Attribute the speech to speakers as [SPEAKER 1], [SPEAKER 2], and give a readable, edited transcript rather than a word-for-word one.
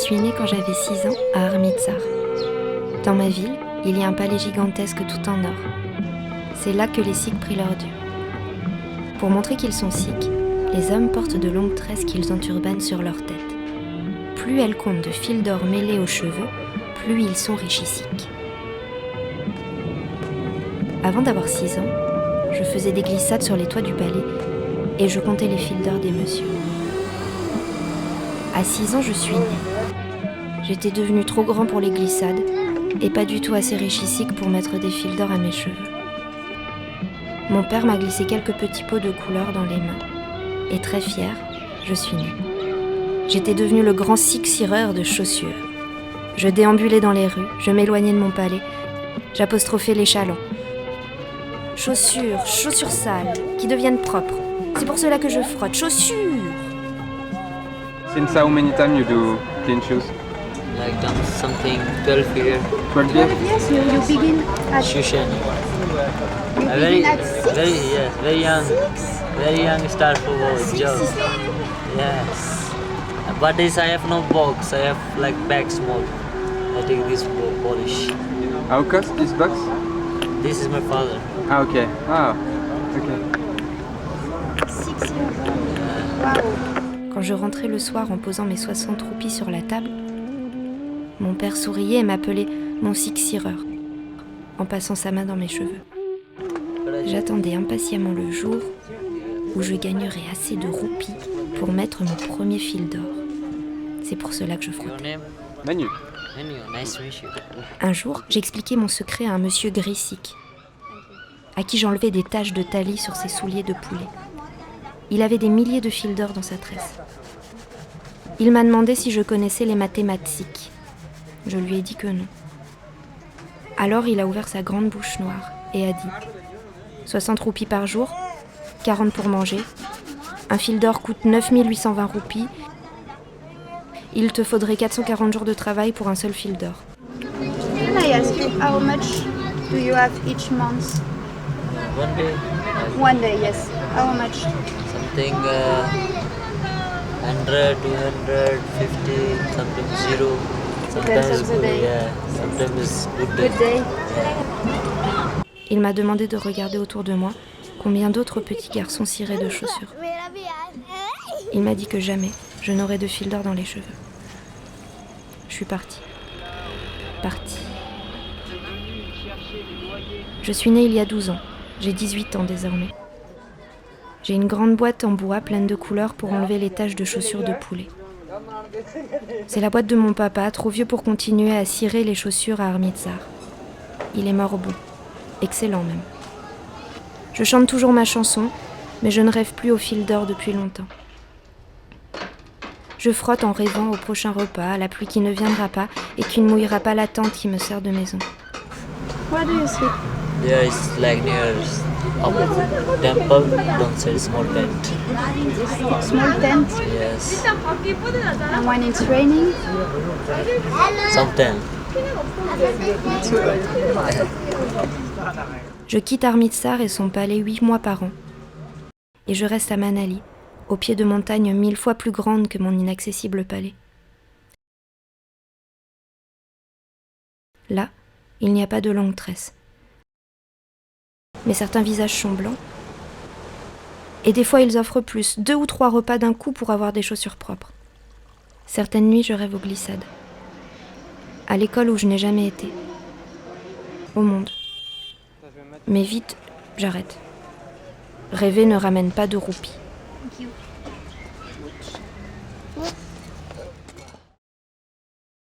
[SPEAKER 1] suis née quand j'avais 6 ans à Amritsar. Dans ma ville, il y a un palais gigantesque tout en or. C'est là que les Sikhs prient leur Dieu. Pour montrer qu'ils sont Sikhs, les hommes portent de longues tresses qu'ils enturbanent sur leur tête. Plus elles comptent de fils d'or mêlés aux cheveux, plus ils sont richissiques. Avant d'avoir 6 ans, je faisais des glissades sur les toits du palais et je comptais les fils d'or des messieurs. À 6 ans, je suis née. J'étais devenue trop grand pour les glissades et pas du tout assez richissique pour mettre des fils d'or à mes cheveux. Mon père m'a glissé quelques petits pots de couleur dans les mains. Et très fière, je suis née. J'étais devenue le grand Sikh cireur de chaussures. Je déambulais dans les rues, je m'éloignais de mon palais, j'apostrophais les chalands. Chaussures, chaussures sales, qui deviennent propres. C'est pour cela que je frotte. Chaussures!
[SPEAKER 2] Since how many times you do clean shoes?
[SPEAKER 3] Like something 12 years.
[SPEAKER 2] 12 years?
[SPEAKER 4] Yes, you begin at
[SPEAKER 3] Shushan.
[SPEAKER 4] you
[SPEAKER 3] A
[SPEAKER 4] begin at 6.
[SPEAKER 3] Very young start for job. Yes. But this I have no box. I have like bag small. I take this polish.
[SPEAKER 2] How cost this box?
[SPEAKER 3] This is my father.
[SPEAKER 2] Ah, okay. Ah, okay.
[SPEAKER 4] 6 years old. Wow.
[SPEAKER 1] Quand je rentrais le soir en posant mes 60 roupies sur la table, mon père souriait et m'appelait mon Sikh cireur, en passant sa main dans mes cheveux. J'attendais impatiemment le jour où je gagnerais assez de roupies pour mettre mon premier fil d'or. C'est pour cela que je
[SPEAKER 3] Your
[SPEAKER 1] frottais.
[SPEAKER 3] name?
[SPEAKER 2] Menu.
[SPEAKER 3] Menu. Nice to meet you.
[SPEAKER 1] Un jour, j'expliquais mon secret à un monsieur gris sikh, à qui j'enlevais des taches de talis sur ses souliers de poulet. Il avait des milliers de fils d'or dans sa tresse. Il m'a demandé si je connaissais les mathématiques. Je lui ai dit que non. Alors il a ouvert sa grande bouche noire et a dit « 60 roupies par jour, 40 pour manger. Un fil d'or coûte 9820 roupies. Il te faudrait 440 jours de travail pour un seul fil d'or. »
[SPEAKER 4] Can I ask you how much do you have each month?
[SPEAKER 3] One day.
[SPEAKER 4] One day, yes. How much?
[SPEAKER 3] Something 100, 250, sometimes 0.
[SPEAKER 4] Depends
[SPEAKER 3] Sometimes
[SPEAKER 4] on the
[SPEAKER 3] good,
[SPEAKER 4] day.
[SPEAKER 3] yeah. Sometimes good day.
[SPEAKER 4] Good day.
[SPEAKER 1] Il m'a demandé de regarder autour de moi combien d'autres petits garçons ciraient de chaussures. Il m'a dit que jamais je n'aurais de fil d'or dans les cheveux. Je suis partie. Je suis née il y a 12 ans. J'ai 18 ans désormais. J'ai une grande boîte en bois pleine de couleurs pour enlever les taches de chaussures de poulet. C'est la boîte de mon papa, trop vieux pour continuer à cirer les chaussures à Amritsar. Il est mort bon. Excellent même. Je chante toujours ma chanson, mais je ne rêve plus au fil d'or depuis longtemps. Je frotte en rêvant au prochain repas, à la pluie qui ne viendra pas et qui ne mouillera pas la tente qui me sert de maison.
[SPEAKER 4] Where do you sleep?
[SPEAKER 3] Yeah, it's like near temple, downstairs small tent.
[SPEAKER 4] Small tent.
[SPEAKER 3] Yes.
[SPEAKER 4] And when it's raining?
[SPEAKER 3] Sometimes.
[SPEAKER 1] Je quitte Amritsar et son palais 8 mois par an. Et je reste à Manali, au pied de montagnes 1000 fois plus grandes que mon inaccessible palais. Là, il n'y a pas de longues tresses. Mais certains visages sont blancs. Et des fois, ils offrent plus, 2 ou 3 repas d'un coup pour avoir des chaussures propres. Certaines nuits, je rêve aux glissades. À l'école où je n'ai jamais été. Au monde. Mais vite, j'arrête. Rêver ne ramène pas de roupies.
[SPEAKER 4] Thank you.